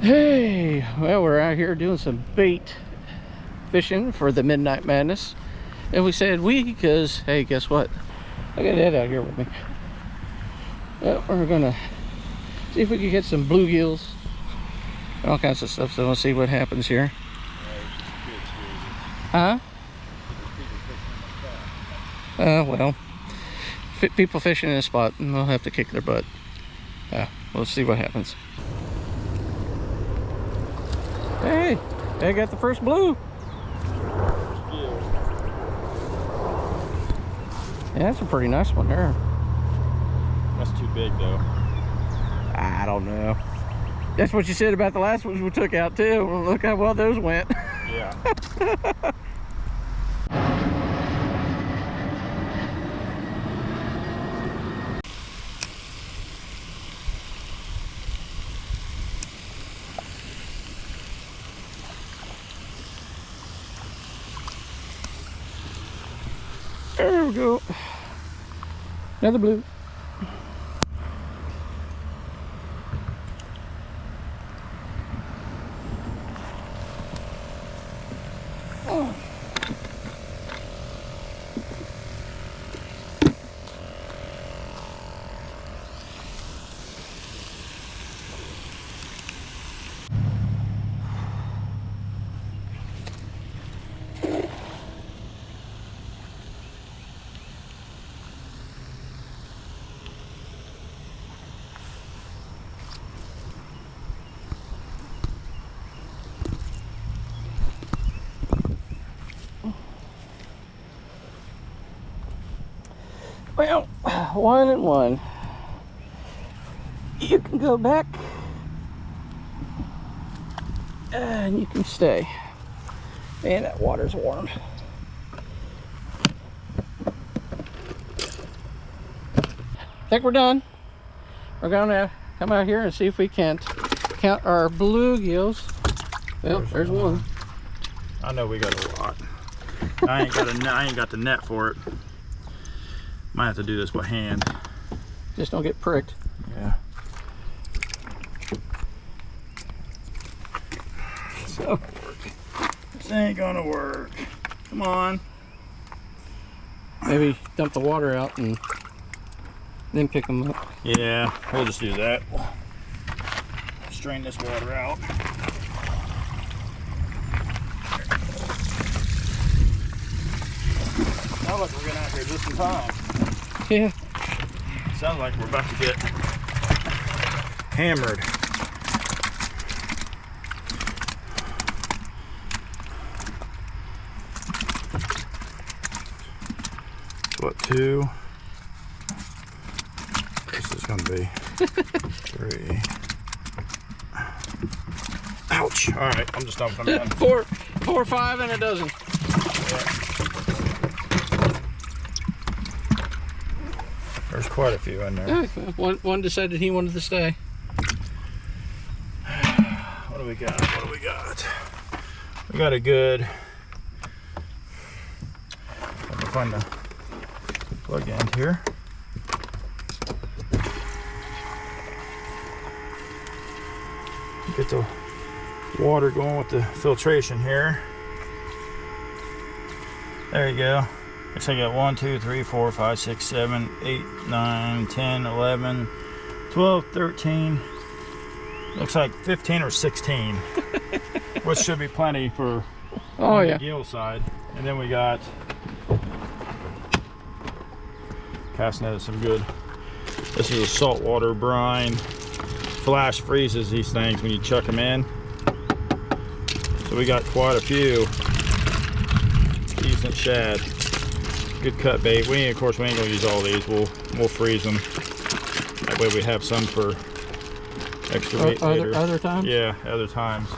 Hey, well, we're out here doing some bait fishing for the Midnight Madness. And we said because, hey, guess what? I got Ed out here with me. Well, we're gonna see if we can get some bluegills and all kinds of stuff. So we'll see what happens here. Huh? Well, people fishing in a spot and they'll have to kick their butt. We'll see what happens. Hey, I got the first blue. Yeah, that's a pretty nice one there. That's too big though. I don't know. That's what you said about the last ones we took out too. Well, look how well those went. Yeah. There we go. Another blue. Oh. Well, 1 and 1. You can go back and you can stay. Man, that water's warm. I think we're done. We're gonna come out here and see if we can't count our bluegills. Well, there's one. I know we got a lot. I ain't got the net for it. Might have to do this by hand. Just don't get pricked. Yeah. So This ain't gonna work. Come on. maybe dump the water out and then pick them up. Yeah, we'll just do that. Strain this water out. Sounds like we're getting out here just in time. Yeah. Sounds like we're about to get hammered. What, 2? This is gonna be 3. Ouch! All right, I'm just dumping them in. 4, 5, and a dozen. Yeah. There's quite a few in there. Yeah, one decided he wanted to stay. What do we got? What do we got? We got a good. Let me find the plug end here. Get the water going with the filtration here. There you go. Looks like I got 1, 2, 3, 4, 5, 6, 7, 8, 9, 10, 11, 12, 13. Looks like 15 or 16. Which should be plenty for the gill side. And then we got cast net, some good. This is a saltwater brine. Flash freezes these things when you chuck them in. So we got quite a few decent shad. Good cut bait. Of course, we ain't gonna use all these. We'll freeze them. That way we have some for extra bait later. Other times? Yeah, other times.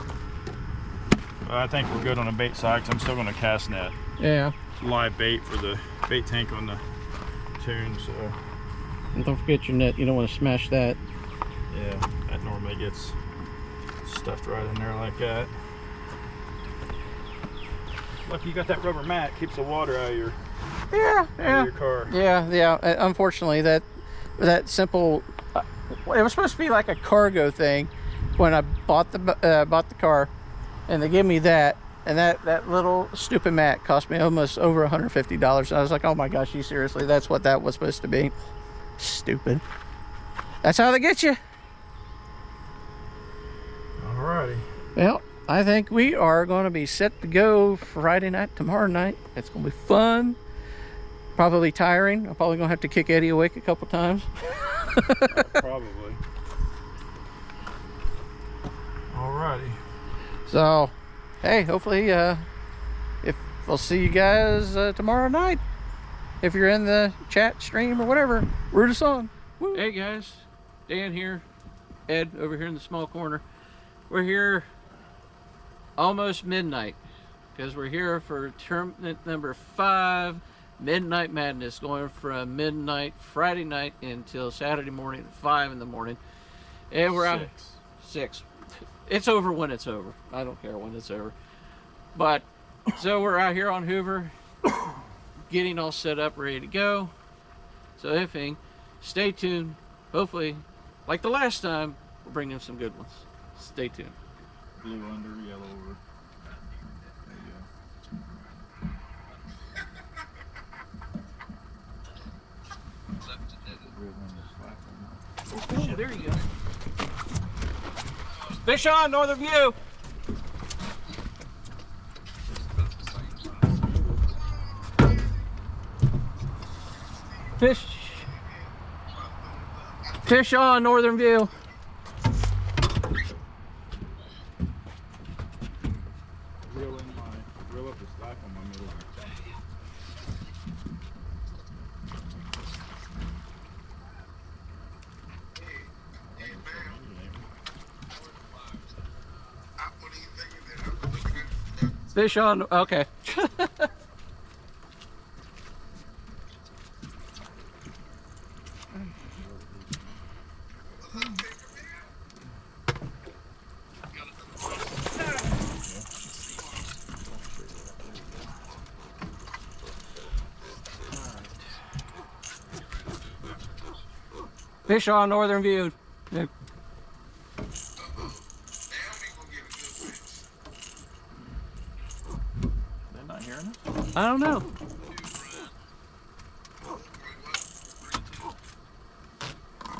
I think we're good on the bait side because I'm still gonna cast net. Yeah. Live bait for the bait tank on the tune. So. And don't forget your net. You don't want to smash that. Yeah, that normally gets stuffed right in there like that. Look, you got that rubber mat. Keeps the water out of your your car. Yeah. Unfortunately, that simple. It was supposed to be like a cargo thing, when I bought the car, and they give me that, and that little stupid mat cost me almost over $150. I was like, oh my gosh, you seriously? That's what that was supposed to be? Stupid. That's how they get you. Alrighty. Well, I think we are going to be set to go Friday night, tomorrow night. It's going to be fun. Probably tiring. I'm probably going to have to kick Eddie awake a couple times. Probably. Alrighty. So, hey, hopefully, if we'll see you guys tomorrow night. If you're in the chat stream or whatever, root us on. Woo. Hey guys, Dan here, Ed over here in the small corner. We're here almost midnight because we're here for tournament number 5, Midnight Madness, going from midnight Friday night until Saturday morning at 5 in the morning. And we're out 6. It's over when it's over. I don't care when it's over. But so we're out here on Hoover, getting all set up, ready to go. So if anything, stay tuned. Hopefully, like the last time, we'll bring in some good ones. Stay tuned. Blue under, yellow over. There you go. Oh, there you go. Fish on, Northern View. Fish on, Northern View. Reel up the slack on my middle. Fish on, okay. Fish on, Northern View. Yeah. They're not hearing us? I don't know.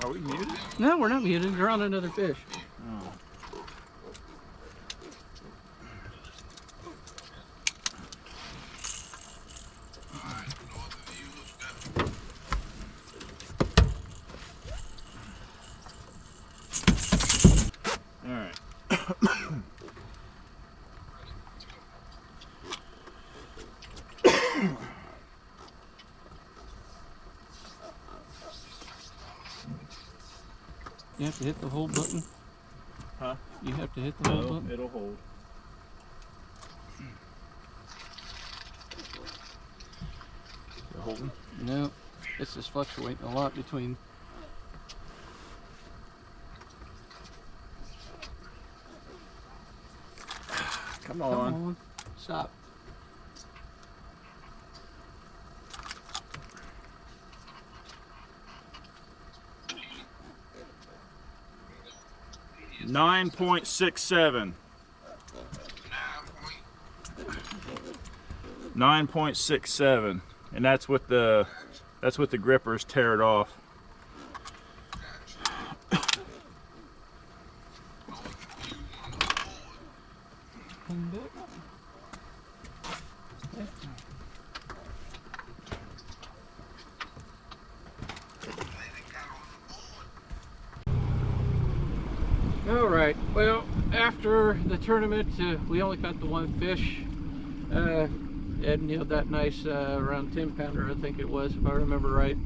Are we muted? No, we're not muted. They're on another fish. Oh. You have to hit the hold button. Huh? You have to hit the hold button. It'll hold. You're holding? No, it's just fluctuating a lot between. Come on. Stop. $9.67. 9.67, and that's with the grippers tear it off. All right. Well, after the tournament, we only caught the one fish. Ed nailed that nice around 10 pounder, I think it was, if I remember right.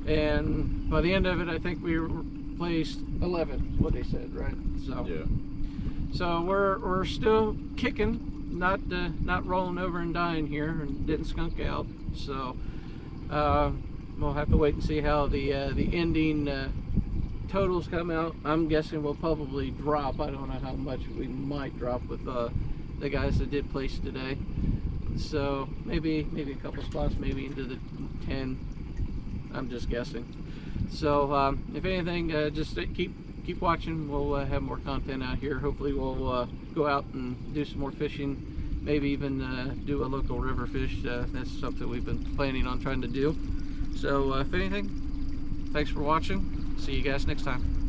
And by the end of it, I think we placed 11, what they said, right? So Yeah. So we're still kicking, not rolling over and dying here, and didn't skunk out. So we'll have to wait and see how the ending totals come out. I'm guessing we'll probably drop. I don't know how much we might drop with the guys that did place today. So maybe a couple spots, maybe into the 10. I'm just guessing. So if anything, just keep keep watching. We'll have more content out here. Hopefully we'll go out and do some more fishing, maybe even do a local river fish. That's something we've been planning on trying to do. So if anything, thanks for watching. See you guys next time.